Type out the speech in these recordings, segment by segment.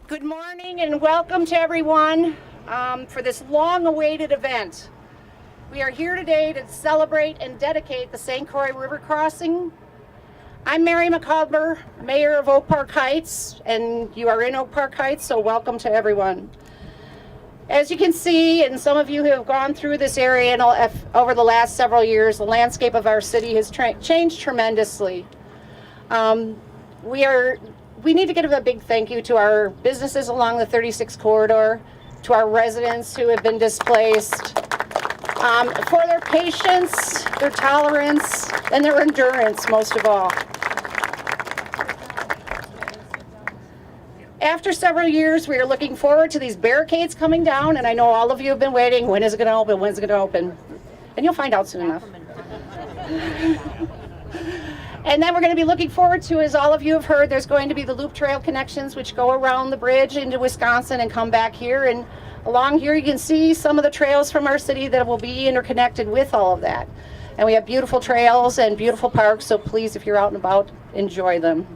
Good morning and welcome to everyone for this long-awaited event. We are here today to celebrate and dedicate the St. Croix River Crossing. I'm Mary McCulber, Mayor of Oak Park Heights, and you are in Oak Park Heights, so welcome to everyone. As you can see, and some of you who have gone through this area over the last several years, the landscape of our city has changed tremendously. We need to give a big thank you to our businesses along the 36 corridor, to our residents who have been displaced, for their patience, their tolerance, and their endurance, most of all. After several years, we are looking forward to these barricades coming down, and I know all of you have been waiting. When is it going to open? When is it going to open? And you'll find out soon enough. And then we're going to be looking forward to, as all of you have heard, there's going to be the loop trail connections which go around the bridge into Wisconsin and come back here. And along here you can see some of the trails from our city that will be interconnected with all of that. And we have beautiful trails and beautiful parks, so please, if you're out and about, enjoy them.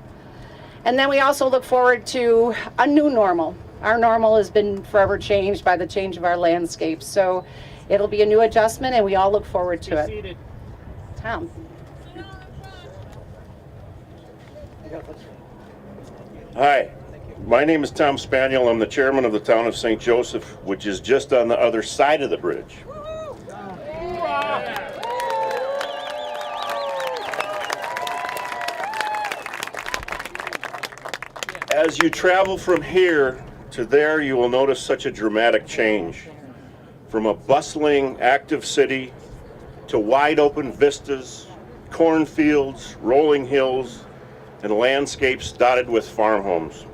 And then we also look forward to a new normal. Our normal has been forever changed by the change of our landscape. So it'll be a new adjustment and we all look forward to it. Tom. Hi, my name is Tom Spaniel. I'm the chairman of the town of St. Joseph, which is just on the other side of the bridge. As you travel from here to there, you will notice such a dramatic change. From a bustling, active city to wide open vistas, cornfields, rolling hills, and landscapes dotted with farm homes.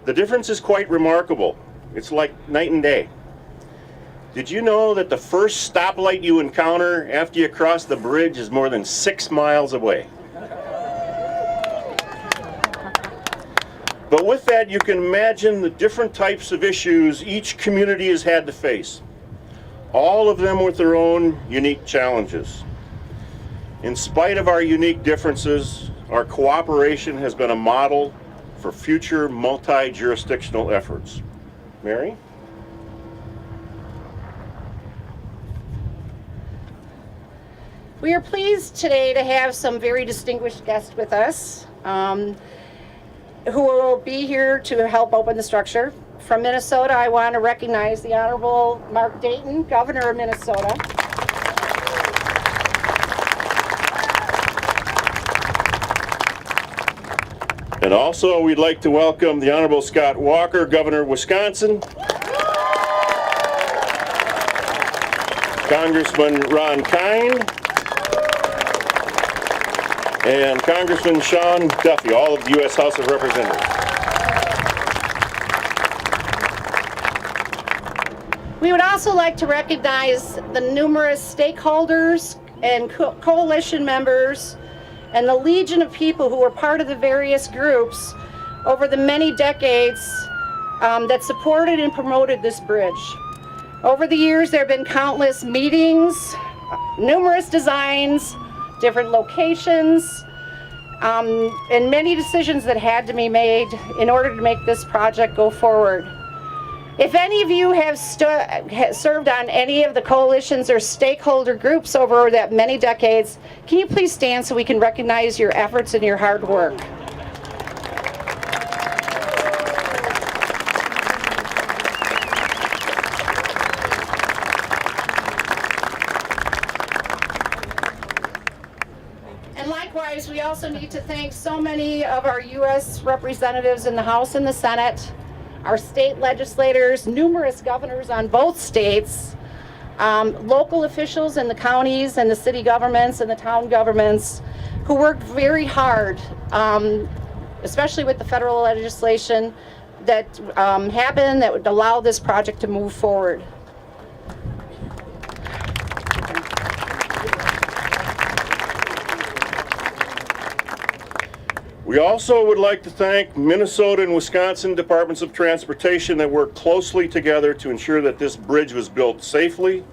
The difference is quite remarkable. It's like night and day. Did you know that the first stoplight you encounter after you cross the bridge is more than 6 miles away? But with that, you can imagine the different types of issues each community has had to face, all of them with their own unique challenges. In spite of our unique differences, our cooperation has been a model for future multi-jurisdictional efforts. Mary? We are pleased today to have some very distinguished guests with us who will be here to help open the structure. From Minnesota, I want to recognize the Honorable Mark Dayton, Governor of Minnesota. And also, we'd like to welcome the Honorable Scott Walker, Governor of Wisconsin, Congressman Ron Kine, and Congressman Sean Duffy, all of the U.S. House of Representatives. We would also like to recognize the numerous stakeholders and coalition members and the legion of people who were part of the various groups over the many decades that supported and promoted this bridge. Over the years, there have been countless meetings, numerous designs, different locations, and many decisions that had to be made in order to make this project go forward. If any of you have served on any of the coalitions or stakeholder groups over that many decades, can you please stand so we can recognize your efforts and your hard work? And likewise, we also need to thank so many of our U.S. representatives in the House and the Senate, our state legislators, numerous governors on both states, local officials in the counties and the city governments and the town governments who worked very hard, especially with the federal legislation that happened that would allow this project to move forward. We also would like to thank Minnesota and Wisconsin Departments of Transportation that worked closely together to ensure that this bridge was built safely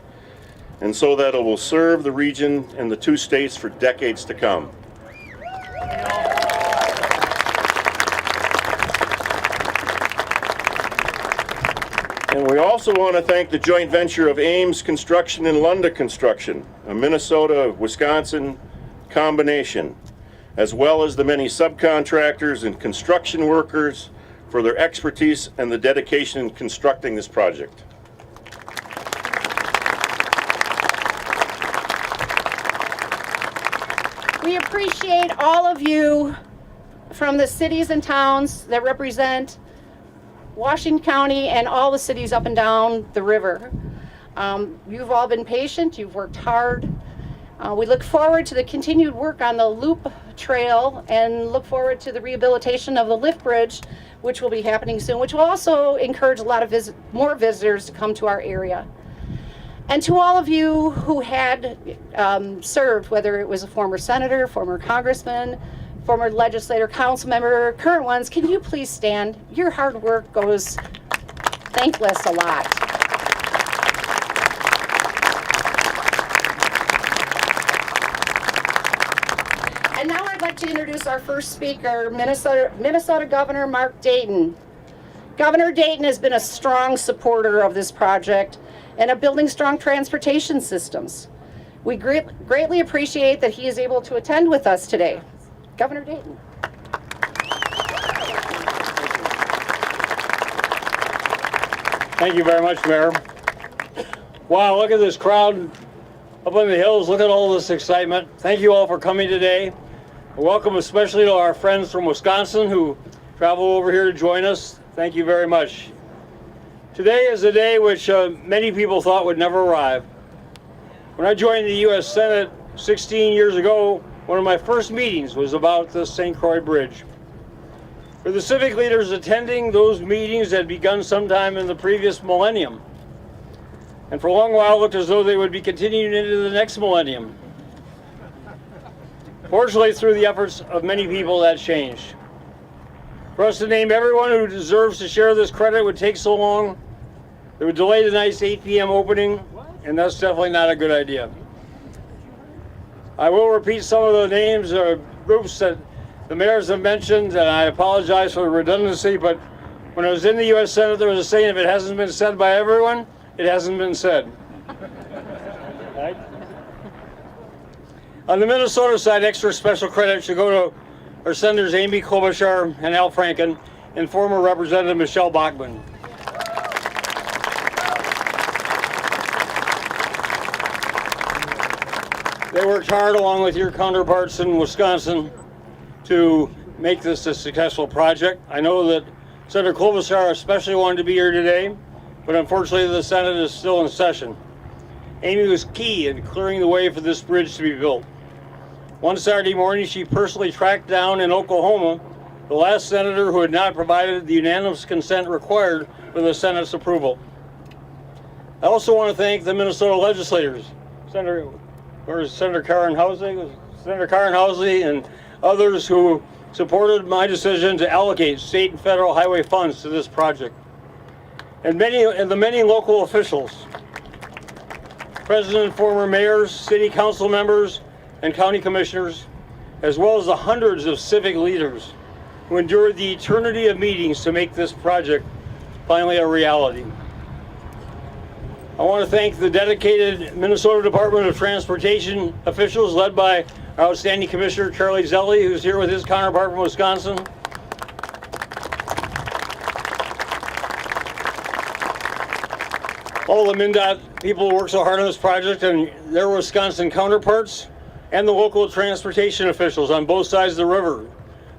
and so that it will serve the region and the two states for decades to come. And we also want to thank the joint venture of Ames Construction and Lunda Construction, a Minnesota-Wisconsin combination, as well as the many subcontractors and construction workers for their expertise and the dedication in constructing this project. We appreciate all of you from the cities and towns that represent Washington County and all the cities up and down the river. You've all been patient, you've worked hard. We look forward to the continued work on the Loop Trail and look forward to the rehabilitation of the lift bridge, which will be happening soon, which will also encourage a lot of more visitors to come to our area. And to all of you who had served, whether it was a former senator, former congressman, former legislator, council member, current ones, can you please stand? Your hard work goes thankless a lot. And now I'd like to introduce our first speaker, Minnesota Governor Mark Dayton. Governor Dayton has been a strong supporter of this project and of building strong transportation systems. We greatly appreciate that he is able to attend with us today. Governor Dayton. Thank you very much, Mayor. Wow, look at this crowd up on the hills. Look at all this excitement. Thank you all for coming today. Welcome especially to our friends from Wisconsin who travel over here to join us. Thank you very much. Today is a day which many people thought would never arrive. When I joined the U.S. Senate 16 years ago, one of my first meetings was about the St. Croix Bridge. For the civic leaders attending, those meetings had begun sometime in the previous millennium. And for a long while, it looked as though they would be continuing into the next millennium. Fortunately, through the efforts of many people, that changed. For us to name everyone who deserves to share this credit would take so long, it would delay tonight's 8 p.m. opening, and that's definitely not a good idea. I will repeat some of the names or groups that the mayors have mentioned, and I apologize for the redundancy, but when I was in the U.S. Senate, there was a saying, if it hasn't been said by everyone, it hasn't been said. Right? On the Minnesota side, extra special credit should go to our senators Amy Klobuchar and Al Franken and former Representative Michelle Bachmann. They worked hard along with your counterparts in Wisconsin to make this a successful project. I know that Senator Klobuchar especially wanted to be here today, but unfortunately the Senate is still in session. Amy was key in clearing the way for this bridge to be built. One Saturday morning, she personally tracked down in Oklahoma the last senator who had not provided the unanimous consent required for the Senate's approval. I also want to thank the Minnesota legislators, Senator Karen Housley and others who supported my decision to allocate state and federal highway funds to this project. And the many local officials, president and former mayors, city council members, and county commissioners, as well as the hundreds of civic leaders who endured the eternity of meetings to make this project finally a reality. I want to thank the dedicated Minnesota Department of Transportation officials led by our outstanding Commissioner Charlie Zelli, who's here with his counterpart from Wisconsin. All the MnDOT people who work so hard on this project and their Wisconsin counterparts, and the local transportation officials on both sides of the river.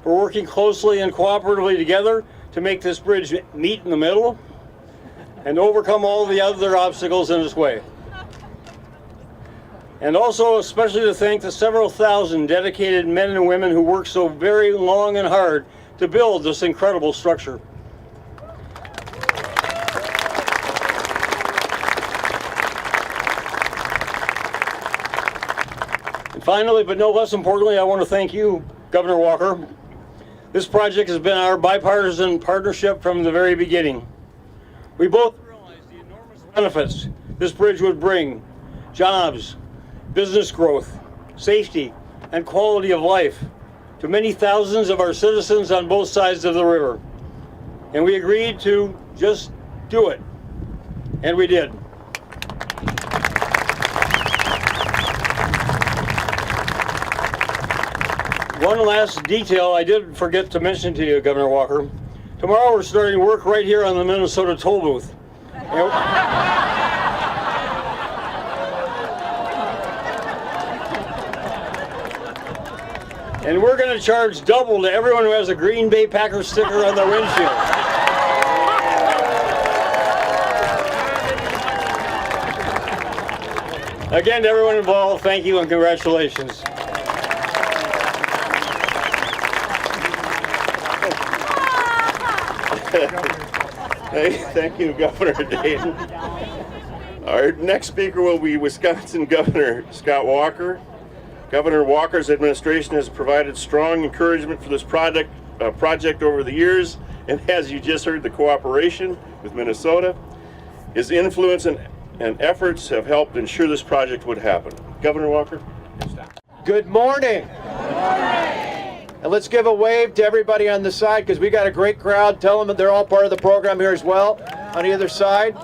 We're working closely and cooperatively together to make this bridge meet in the middle and overcome all the other obstacles in its way. And also especially to thank the several thousand dedicated men and women who worked so very long and hard to build this incredible structure. Finally, but no less importantly, I want to thank you, Governor Walker. This project has been our bipartisan partnership from the very beginning. We both realized the enormous benefits this bridge would bring: jobs, business growth, safety, and quality of life to many thousands of our citizens on both sides of the river. And we agreed to just do it. And we did. One last detail I did forget to mention to you, Governor Walker. Tomorrow we're starting work right here on the Minnesota toll booth. And we're going to charge double to everyone who has a Green Bay Packers sticker on their windshield. Again, to everyone involved, thank you and congratulations. Hey, thank you, Governor Dayton. Our next speaker will be Wisconsin Governor Scott Walker. Governor Walker's administration has provided strong encouragement for this project over the years, and as you just heard, the cooperation with Minnesota. His influence and efforts have helped ensure this project would happen. Governor Walker. Good morning. And let's give a wave to everybody on the side because we got a great crowd. Tell them that they're all part of the program here as well on either side.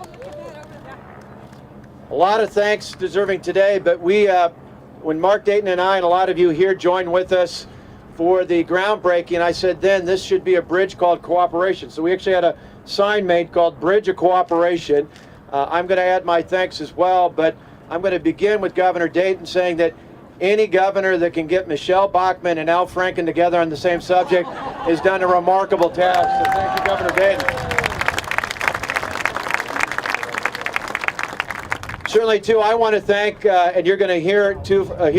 A lot of thanks deserving today, but when Mark Dayton and I and a lot of you here joined with us for the groundbreaking, I said then this should be a bridge called Cooperation. So we actually had a sign made called Bridge of Cooperation. I'm going to add my thanks as well, but I'm going to begin with Governor Dayton saying that any governor that can get Michelle Bachmann and Al Franken together on the same subject has done a remarkable task. So thank you, Governor Dayton. Certainly, too, I want to thank, and you're going to hear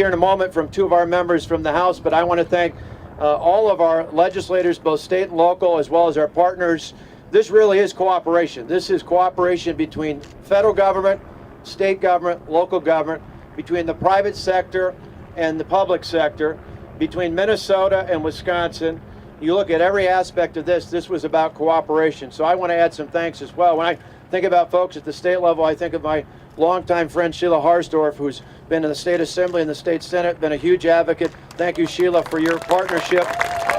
in a moment from two of our members from the House, but I want to thank all of our legislators, both state and local, as well as our partners. This really is cooperation. This is cooperation between federal government, state government, local government, between the private sector and the public sector, between Minnesota and Wisconsin. You look at every aspect of this, this was about cooperation. So I want to add some thanks as well. When I think about folks at the state level, I think of my longtime friend Sheila Harsdorf, who's been in the State Assembly and the State Senate, been a huge advocate. Thank you, Sheila, for your partnership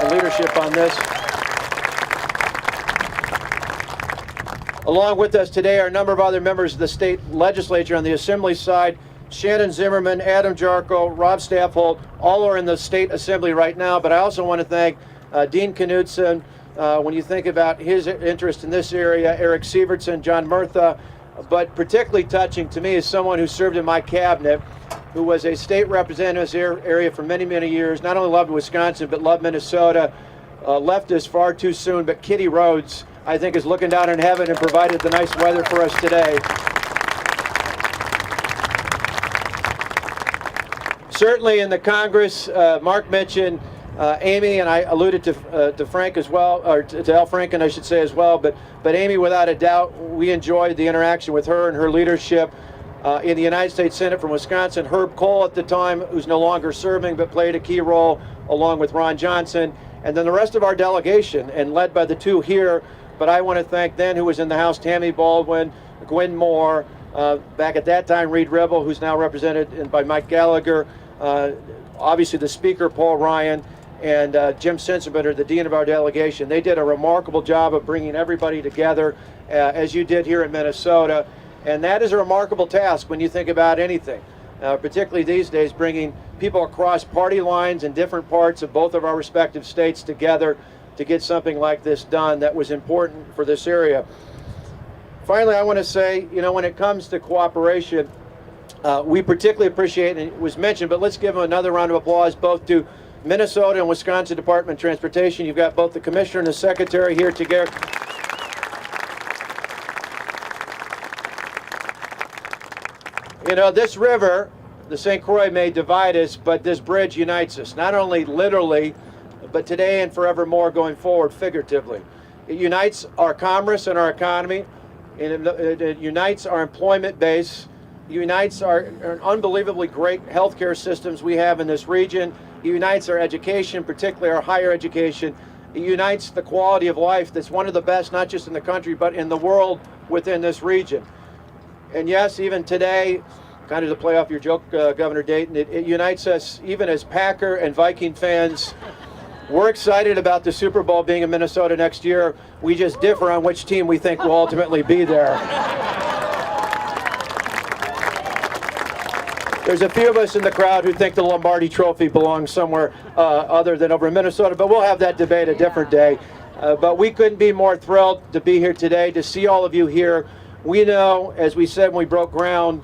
and leadership on this. Along with us today are a number of other members of the state legislature on the Assembly side. Shannon Zimmerman, Adam Jarko, Rob Staffholt, all are in the state assembly right now, but I also want to thank Dean Knudsen, when you think about his interest in this area, Eric Sievertson, John Murtha, but particularly touching to me is someone who served in my cabinet, who was a state representative in this area for many, many years, not only loved Wisconsin, but loved Minnesota, left us far too soon, but Kitty Rhodes, I think, is looking down in heaven and provided the nice weather for us today. Certainly in the Congress, Mark mentioned Amy, and I alluded to Frank as well, or to Al Franken, I should say as well. But Amy, without a doubt, we enjoyed the interaction with her and her leadership in the United States Senate from Wisconsin. Herb Cole at the time, who's no longer serving, but played a key role along with Ron Johnson, and then the rest of our delegation, and led by the two here. But I want to thank then, who was in the House, Tammy Baldwin, Gwen Moore, back at that time, Reed Ribble, who's now represented by Mike Gallagher. Obviously the Speaker, Paul Ryan, and Jim Sensenbrenner, the Dean of our delegation. They did a remarkable job of bringing everybody together, as you did here in Minnesota. And that is a remarkable task when you think about anything, particularly these days, bringing people across party lines in different parts of both of our respective states together to get something like this done that was important for this area. Finally, I want to say, when it comes to cooperation, we particularly appreciate, and it was mentioned, but let's give them another round of applause, both to Minnesota and Wisconsin Department of Transportation. You've got both the Commissioner and the Secretary here together. This river, the St. Croix, may divide us, but this bridge unites us, not only literally, but today and forevermore going forward figuratively. It unites our commerce and our economy. It unites our employment base. It unites our unbelievably great healthcare systems we have in this region. It unites our education, particularly our higher education. It unites the quality of life that's one of the best, not just in the country, but in the world within this region. And yes, even today, kind of to play off your joke, Governor Dayton, it unites us even as Packer and Viking fans. We're excited about the Super Bowl being in Minnesota next year. We just differ on which team we think will ultimately be there. There's a few of us in the crowd who think the Lombardi Trophy belongs somewhere other than over in Minnesota, but we'll have that debate a different day. But we couldn't be more thrilled to be here today, to see all of you here. We know, as we said when we broke ground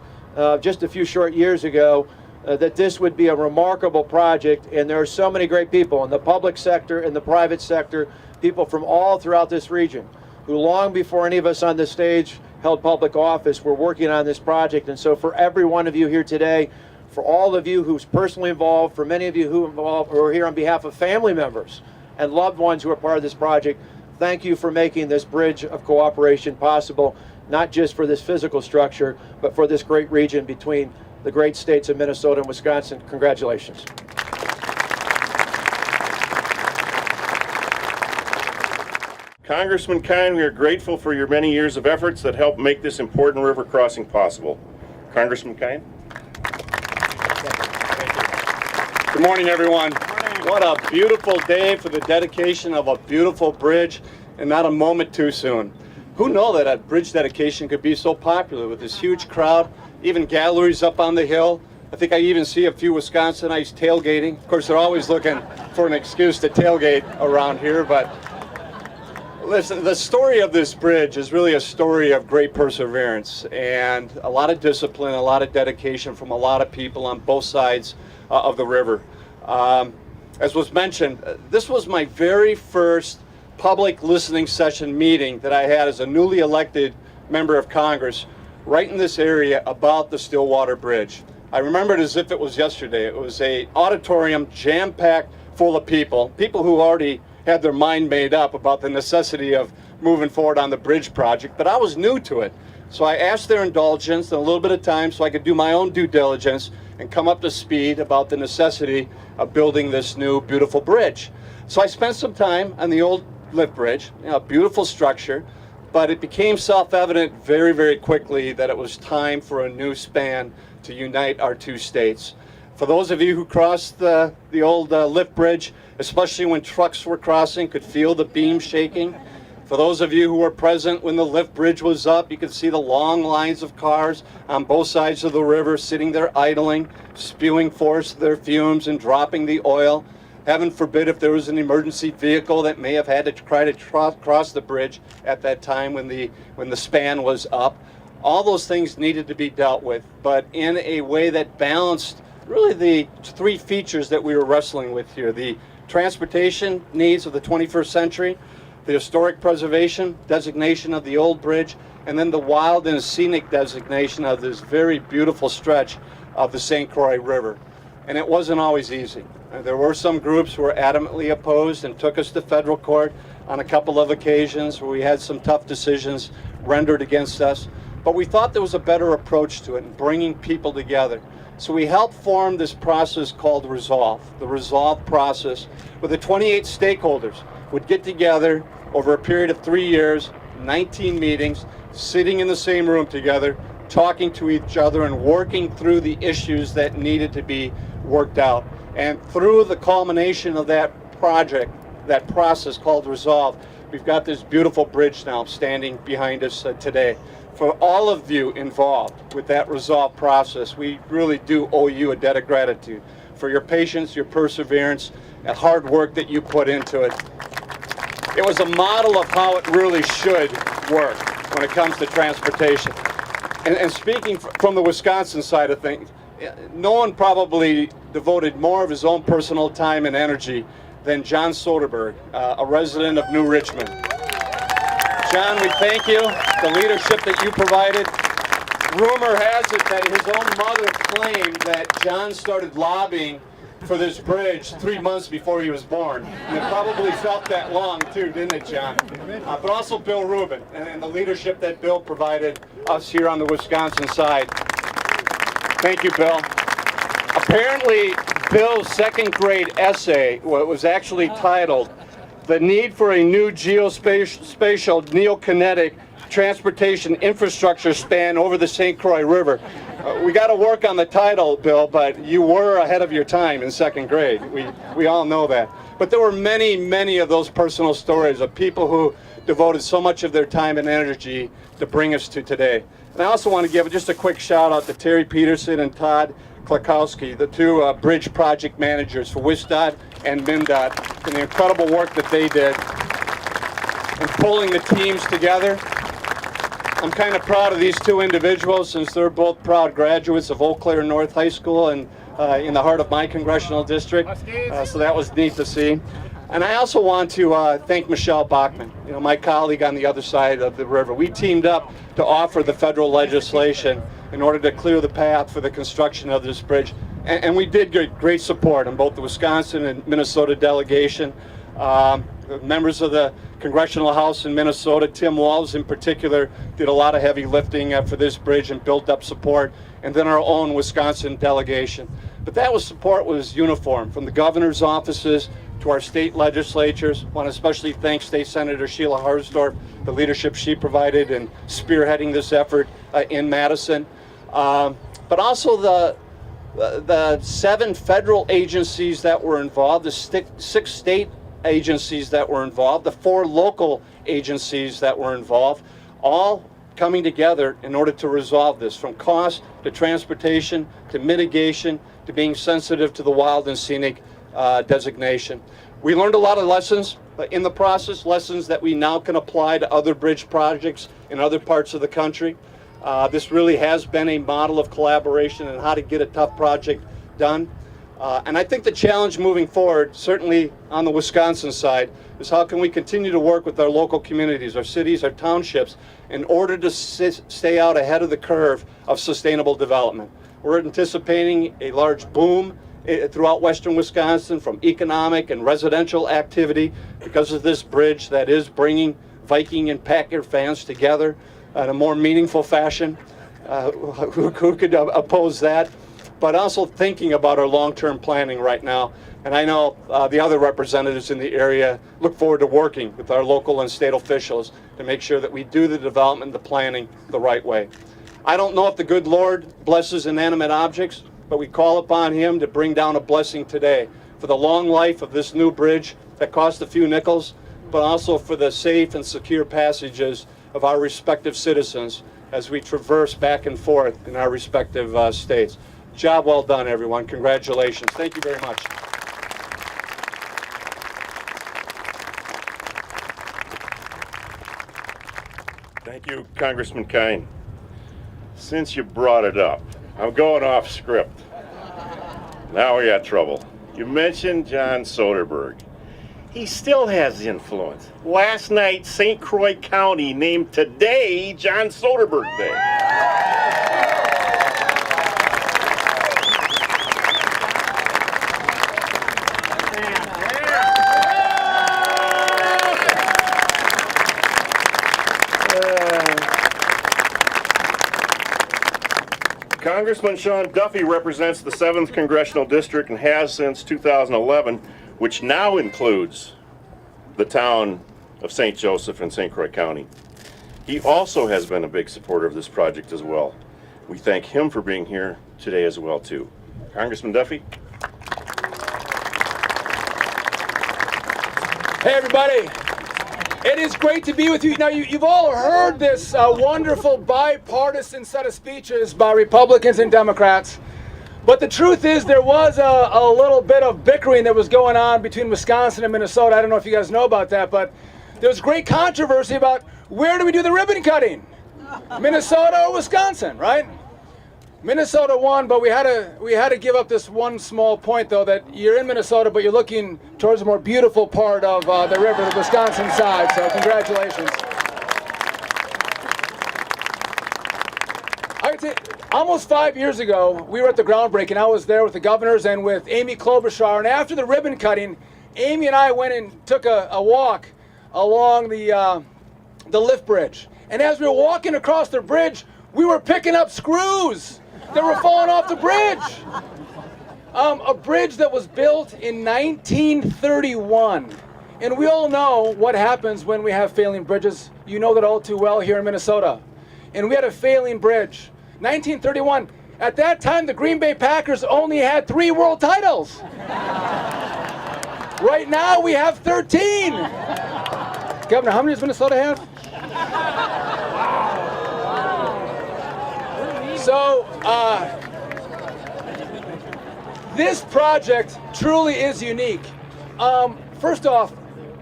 just a few short years ago, that this would be a remarkable project, and there are so many great people in the public sector, in the private sector, people from all throughout this region who long before any of us on this stage held public office were working on this project. And so for every one of you here today, for all of you who's personally involved, for many of you who are here on behalf of family members and loved ones who are part of this project, thank you for making this bridge of cooperation possible, not just for this physical structure, but for this great region between the great states of Minnesota and Wisconsin. Congratulations. Congressman Kine, we are grateful for your many years of efforts that helped make this important river crossing possible. Congressman Kine. Good morning, everyone. What a beautiful day for the dedication of a beautiful bridge, and not a moment too soon. Who knew that a bridge dedication could be so popular with this huge crowd, even galleries up on the hill. I think I even see a few Wisconsinites tailgating. Of course, they're always looking for an excuse to tailgate around here, but listen, the story of this bridge is really a story of great perseverance and a lot of discipline, a lot of dedication from a lot of people on both sides of the river. As was mentioned, this was my very first public listening session meeting that I had as a newly elected member of Congress right in this area about the Stillwater Bridge. I remember it as if it was yesterday. It was an auditorium jam-packed full of people who already had their mind made up about the necessity of moving forward on the bridge project, but I was new to it. So I asked their indulgence and a little bit of time so I could do my own due diligence and come up to speed about the necessity of building this new beautiful bridge. So I spent some time on the old lift bridge, a beautiful structure, but it became self-evident very, very quickly that it was time for a new span to unite our two states. For those of you who crossed the old lift bridge, especially when trucks were crossing, could feel the beam shaking. For those of you who were present when the lift bridge was up, you could see the long lines of cars on both sides of the river sitting there idling, spewing forth their fumes and dropping the oil. Heaven forbid if there was an emergency vehicle that may have had to try to cross the bridge at that time when the span was up. All those things needed to be dealt with, but in a way that balanced really the three features that we were wrestling with here: the transportation needs of the 21st century, the historic preservation designation of the old bridge, and then the wild and scenic designation of this very beautiful stretch of the St. Croix River. And it wasn't always easy. There were some groups who were adamantly opposed and took us to federal court on a couple of occasions where we had some tough decisions rendered against us. But we thought there was a better approach to it in bringing people together. So we helped form this process called Resolve, the Resolve process, where the 28 stakeholders would get together over a period of 3 years, 19 meetings, sitting in the same room together, talking to each other and working through the issues that needed to be worked out. And through the culmination of that project, that process called Resolve, we've got this beautiful bridge now standing behind us today. For all of you involved with that Resolve process, we really do owe you a debt of gratitude for your patience, your perseverance, and hard work that you put into it. It was a model of how it really should work when it comes to transportation. And speaking from the Wisconsin side of things, no one probably devoted more of his own personal time and energy than John Soderberg, a resident of New Richmond. John, we thank you, the leadership that you provided. Rumor has it that his own mother claimed that John started lobbying for this bridge 3 months before he was born. And it probably felt that long too, didn't it, John? But also Bill Rubin and the leadership that Bill provided us here on the Wisconsin side. Thank you, Bill. Apparently, Bill's second grade essay was actually titled "The Need for a New Geospatial Neokinetic Transportation Infrastructure Span Over the St. Croix River." We got to work on the title, Bill, but you were ahead of your time in second grade. We all know that. But there were many, many of those personal stories of people who devoted so much of their time and energy to bring us to today. And I also want to give just a quick shout out to Terry Peterson and Todd Klakowski, the two bridge project managers for WSDOT and MnDOT, and the incredible work that they did in pulling the teams together. I'm kind of proud of these two individuals since they're both proud graduates of Eau Claire North High School and in the heart of my congressional district. So that was neat to see. And I also want to thank Michelle Bachman, my colleague on the other side of the river. We teamed up to offer the federal legislation in order to clear the path for the construction of this bridge. And we did get great support on both the Wisconsin and Minnesota delegation. Members of the Congressional House in Minnesota, Tim Walz in particular, did a lot of heavy lifting for this bridge and built up support, and then our own Wisconsin delegation. But that support was uniform, from the governor's offices to our state legislatures. I want to especially thank State Senator Sheila Harsdorf, the leadership she provided in spearheading this effort in Madison. But also the 7 federal agencies that were involved, the 6 state agencies that were involved, the 4 local agencies that were involved, all coming together in order to resolve this, from cost to transportation to mitigation to being sensitive to the wild and scenic designation. We learned a lot of lessons in the process, lessons that we now can apply to other bridge projects in other parts of the country. This really has been a model of collaboration and how to get a tough project done. And I think the challenge moving forward, certainly on the Wisconsin side, is how can we continue to work with our local communities, our cities, our townships, in order to stay out ahead of the curve of sustainable development. We're anticipating a large boom throughout western Wisconsin from economic and residential activity because of this bridge that is bringing Viking and Packer fans together in a more meaningful fashion. Who could oppose that? But also thinking about our long-term planning right now. And I know the other representatives in the area look forward to working with our local and state officials to make sure that we do the development, the planning the right way. I don't know if the good Lord blesses inanimate objects, but we call upon Him to bring down a blessing today for the long life of this new bridge that cost a few nickels, but also for the safe and secure passages of our respective citizens as we traverse back and forth in our respective states. Job well done, everyone. Congratulations. Thank you very much. Thank you, Congressman Kine. Since you brought it up, I'm going off script. Now we got trouble. You mentioned John Soderberg. He still has influence. Last night, St. Croix County named today John Soderberg Day. Congressman Sean Duffy represents the 7th Congressional District and has since 2011, which now includes the town of St. Joseph and St. Croix County. He also has been a big supporter of this project as well. We thank him for being here today as well, too. Congressman Duffy. Hey, everybody. It is great to be with you. Now, you've all heard this wonderful bipartisan set of speeches by Republicans and Democrats. But the truth is there was a little bit of bickering that was going on between Wisconsin and Minnesota. I don't know if you guys know about that, but there was great controversy about where do we do the ribbon cutting? Minnesota or Wisconsin, right? Minnesota won, but we had to give up this one small point, though, that you're in Minnesota, but you're looking towards a more beautiful part of the river, the Wisconsin side. So congratulations. I would say, almost 5 years ago, we were at the groundbreaking. I was there with the governors and with Amy Klobuchar, and after the ribbon cutting, Amy and I went and took a walk along the lift bridge. And as we were walking across the bridge, we were picking up screws that were falling off the bridge. A bridge that was built in 1931. And we all know what happens when we have failing bridges. You know that all too well here in Minnesota. And we had a failing bridge. 1931. At that time, the Green Bay Packers only had 3 world titles. Right now, we have 13. Governor, how many does Minnesota have? So, This project truly is unique. First off,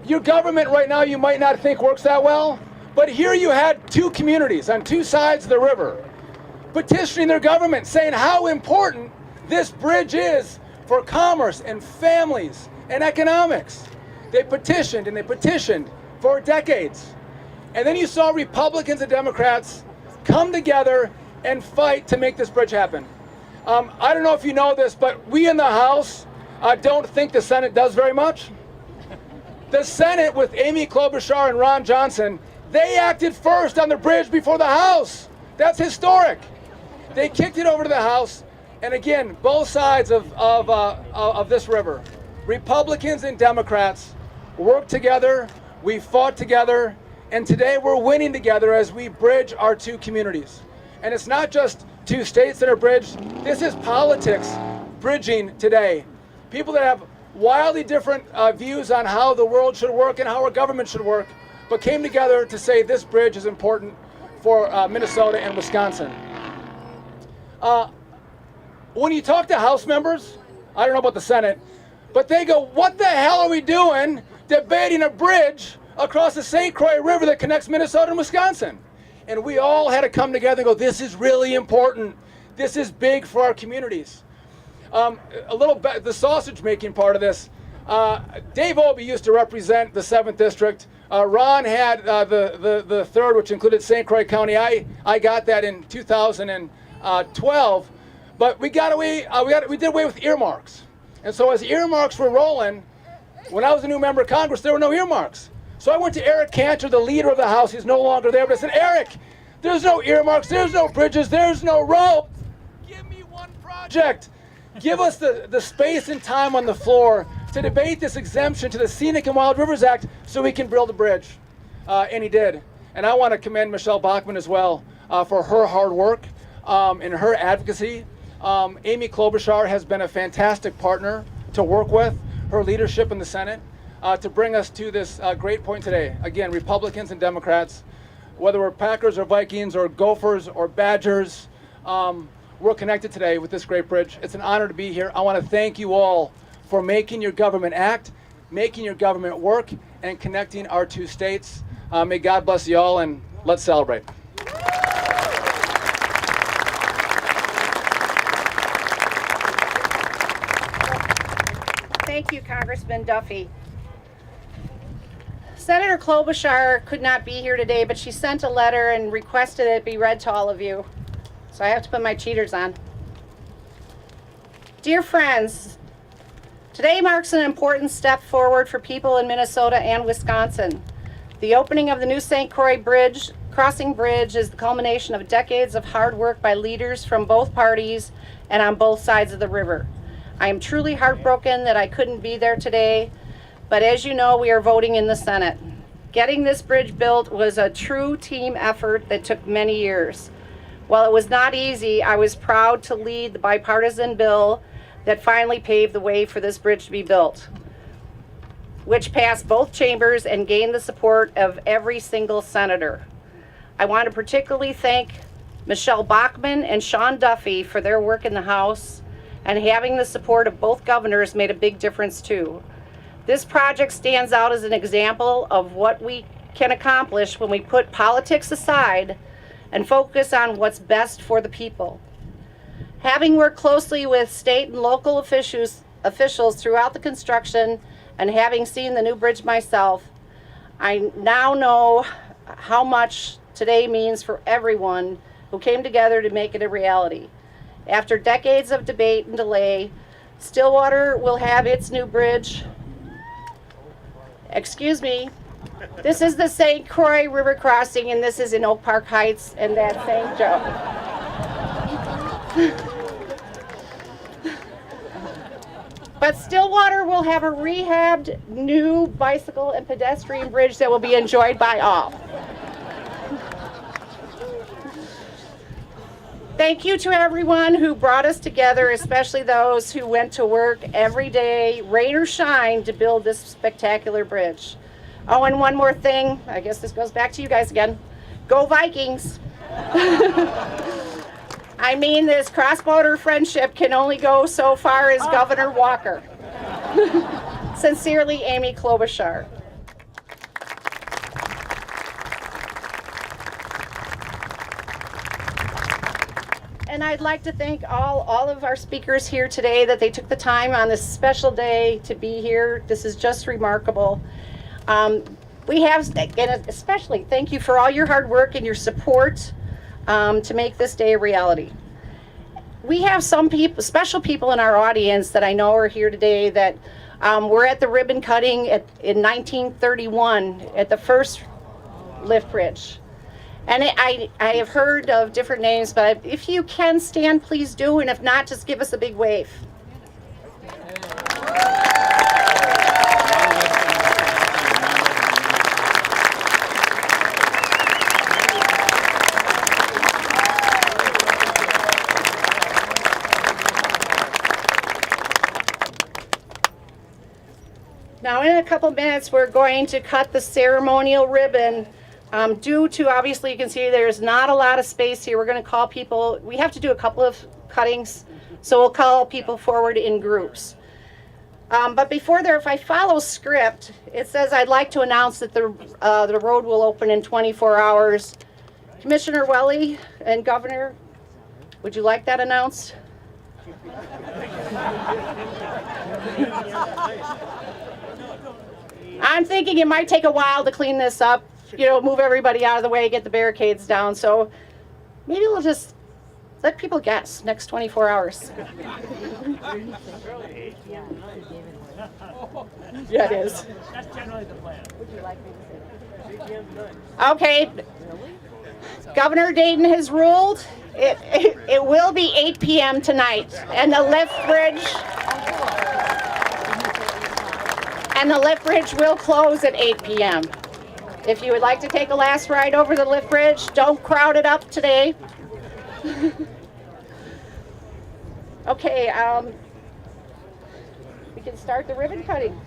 your government right now you might not think works that well, but here you had two communities on two sides of the river petitioning their government saying how important this bridge is for commerce and families and economics. They petitioned and they petitioned for decades. And then you saw Republicans and Democrats come together and fight to make this bridge happen. I don't know if you know this, but we in the House don't think the Senate does very much. The Senate, with Amy Klobuchar and Ron Johnson, they acted first on the bridge before the House. That's historic. They kicked it over to the House, and again, both sides of this river, Republicans and Democrats, worked together, we fought together, and today we're winning together as we bridge our two communities. And it's not just two states that are bridged, this is politics bridging today. People that have wildly different views on how the world should work and how our government should work, but came together to say this bridge is important for Minnesota and Wisconsin. When you talk to House members, I don't know about the Senate, but they go, what the hell are we doing debating a bridge across the St. Croix River that connects Minnesota and Wisconsin? And we all had to come together and go, this is really important. This is big for our communities. The sausage making part of this. Dave Obey used to represent the 7th District. Ron had the 3rd, which included St. Croix County. I got that in 2012. But we did away with earmarks. And so as earmarks were rolling, when I was a new member of Congress, there were no earmarks. So I went to Eric Cantor, the leader of the House. He's no longer there, but I said, Eric, there's no earmarks, there's no bridges, there's no roads. Give me one project. Give us the space and time on the floor to debate this exemption to the Scenic and Wild Rivers Act so we can build a bridge. And he did. And I want to commend Michelle Bachmann as well for her hard work and her advocacy. Amy Klobuchar has been a fantastic partner to work with, her leadership in the Senate, to bring us to this great point today. Again, Republicans and Democrats, whether we're Packers or Vikings or Gophers or Badgers, we're connected today with this great bridge. It's an honor to be here. I want to thank you all for making your government act, making your government work, and connecting our two states. May God bless you all, and let's celebrate. Thank you, Congressman Duffy. Senator Klobuchar could not be here today, but she sent a letter and requested it be read to all of you. So I have to put my cheaters on. Dear friends, today marks an important step forward for people in Minnesota and Wisconsin. The opening of the new St. Croix Crossing Bridge is the culmination of decades of hard work by leaders from both parties and on both sides of the river. I am truly heartbroken that I couldn't be there today, but as you know, we are voting in the Senate. Getting this bridge built was a true team effort that took many years. While it was not easy, I was proud to lead the bipartisan bill that finally paved the way for this bridge to be built, which passed both chambers and gained the support of every single senator. I want to particularly thank Michelle Bachmann and Sean Duffy for their work in the House, and having the support of both governors made a big difference too. This project stands out as an example of what we can accomplish when we put politics aside and focus on what's best for the people. Having worked closely with state and local officials throughout the construction and having seen the new bridge myself, I now know how much today means for everyone who came together to make it a reality. After decades of debate and delay, Stillwater will have its new bridge. Excuse me. This is the St. Croix River Crossing, and this is in Oak Park Heights, and that's St. Joe. But Stillwater will have a rehabbed new bicycle and pedestrian bridge that will be enjoyed by all. Thank you to everyone who brought us together, especially those who went to work every day, rain or shine, to build this spectacular bridge. Oh, and one more thing, I guess this goes back to you guys again. Go Vikings! I mean, this cross-border friendship can only go so far as Governor Walker. Sincerely, Amy Klobuchar. And I'd like to thank all of our speakers here today that they took the time on this special day to be here. This is just remarkable. We have, and especially thank you for all your hard work and your support to make this day a reality. We have some people, special people in our audience that I know are here today that were at the ribbon cutting in 1931 at the first lift bridge. And I have heard of different names, but if you can stand, please do, and if not, just give us a big wave. Now, in a couple minutes, we're going to cut the ceremonial ribbon. Due to, obviously, you can see there's not a lot of space here. We're going to call people, we have to do a couple of cuttings, so we'll call people forward in groups. But before there, if I follow script, it says I'd like to announce that the road will open in 24 hours. Commissioner Welly and Governor, would you like that announced? I'm thinking it might take a while to clean this up, you know, move everybody out of the way, get the barricades down. So maybe we'll just let people guess next 24 hours. Yeah, it is. That's generally the plan. Would you like me to say that? Okay. Governor Dayton has ruled it will be 8 p.m. tonight, and the lift bridge will close at 8 p.m. If you would like to take a last ride over the lift bridge, don't crowd it up today. Okay, we can start the ribbon cutting.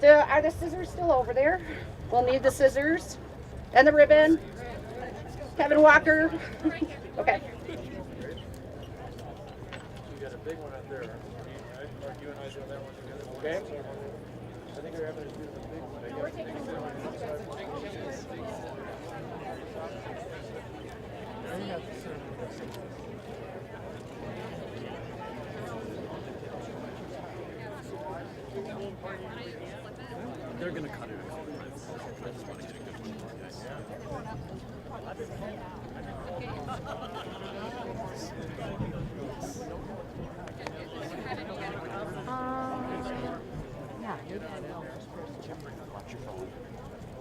Are the scissors still over there? We'll need the scissors and the ribbon. Kevin Walker. Okay. You got a big one up there. Mark, you and I doing that one together. Okay. I think we're having to do the big one. No, we're taking a little. They're going to cut it a couple times. I just want to get a good one for guys.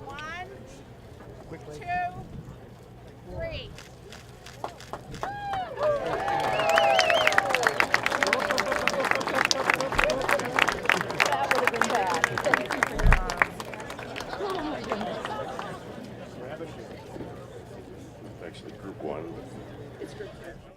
One, 2, 3. That would have been bad. Actually, group one. It's group 2.